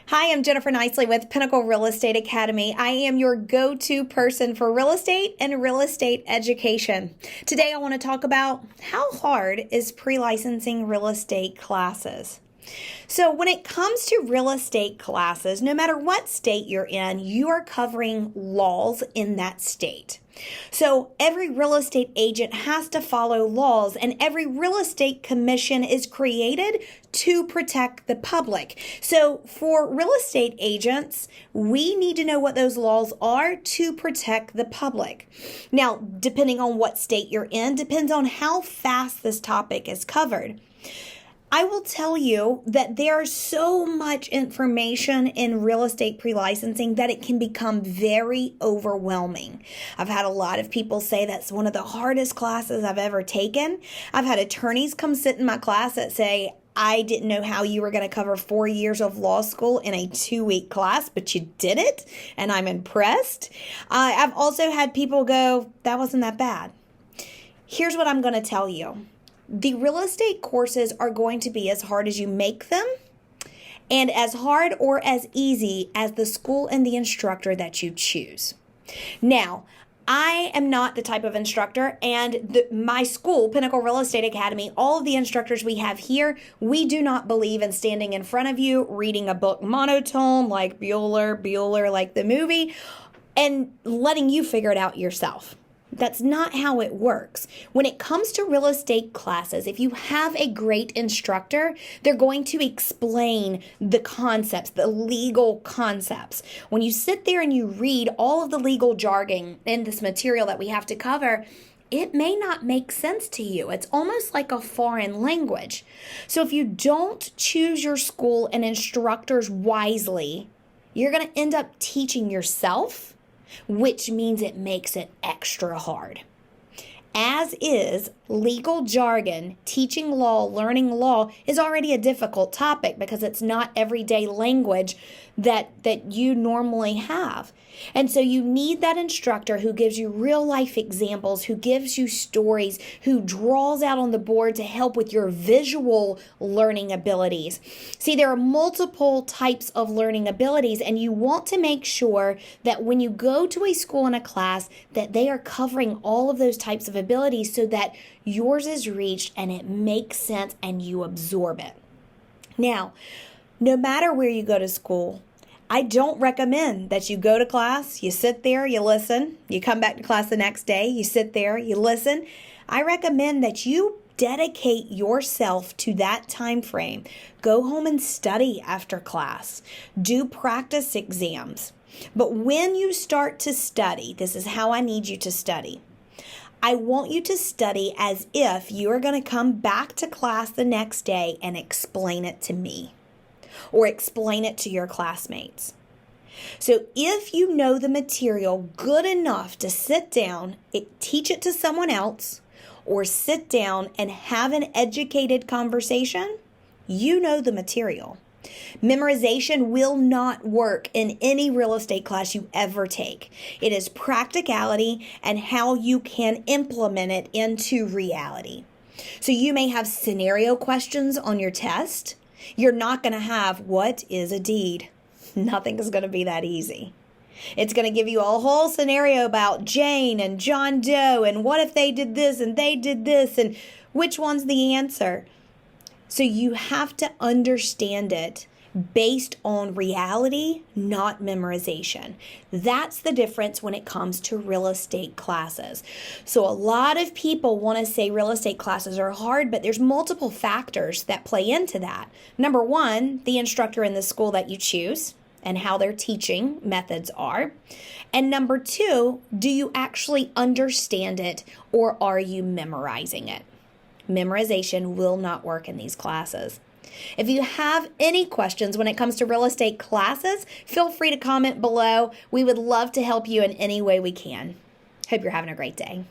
Hi, I'm Jennifer Nicely with Pinnacle Real Estate Academy. I am your go-to person for real estate and real estate education. Today I want to talk about how hard is pre-licensing real estate classes. So when it comes to real estate classes, no matter what state you're in, you are covering laws in that state. So every real estate agent has to follow laws, and every real estate commission is created to protect the public. So for real estate agents, we need to know what those laws are to protect the public. Now, depending on what state you're in, depends on how fast this topic is covered. I will tell you that there's so much information in real estate pre-licensing that it can become very overwhelming. I've had a lot of people say that's one of the hardest classes I've ever taken. I've had attorneys come sit in my class that say, I didn't know how you were going to cover 4 years of law school in a 2-week class, but you did it, and I'm impressed. I've also had people go, that wasn't that bad. Here's what I'm going to tell you. The real estate courses are going to be as hard as you make them and as hard or as easy as the school and the instructor that you choose. Now, I am not the type of instructor, and my school, Pinnacle Real Estate Academy, all of the instructors we have here, we do not believe in standing in front of you, reading a book monotone like Bueller, like the movie, and letting you figure it out yourself. That's not how it works. When it comes to real estate classes, if you have a great instructor, they're going to explain the concepts, the legal concepts. When you sit there and you read all of the legal jargon in this material that we have to cover, it may not make sense to you. It's almost like a foreign language. So if you don't choose your school and instructors wisely, you're going to end up teaching yourself, which means it makes it extra hard. As is, legal jargon, teaching law, learning law is already a difficult topic because it's not everyday language that you normally have. And so you need that instructor who gives you real life examples, who gives you stories, who draws out on the board to help with your visual learning abilities. See, there are multiple types of learning abilities, and you want to make sure that when you go to a school and a class that they are covering all of those types of abilities so that yours is reached and it makes sense and you absorb it. Now, no matter where you go to school, I don't recommend that you go to class, you sit there, you listen, you come back to class the next day, you sit there, you listen. I recommend that you dedicate yourself to that time frame. Go home and study after class. Do practice exams. But when you start to study, this is how I need you to study. I want you to study as if you are going to come back to class the next day and explain it to me or explain it to your classmates. So if you know the material good enough to sit down, teach it to someone else, or sit down and have an educated conversation, you know the material. Memorization will not work in any real estate class you ever take. It is practicality and how you can implement it into reality. So you may have scenario questions on your test. You're not going to have, what is a deed? Nothing is going to be that easy. It's going to give you a whole scenario about Jane and John Doe and what if they did this and they did this and which one's the answer. So you have to understand it based on reality, not memorization. That's the difference when it comes to real estate classes. So a lot of people want to say real estate classes are hard, but there's multiple factors that play into that. Number one, the instructor in the school that you choose and how their teaching methods are. And number two, do you actually understand it or are you memorizing it? Memorization will not work in these classes. If you have any questions when it comes to real estate classes, feel free to comment below. We would love to help you in any way we can. Hope you're having a great day.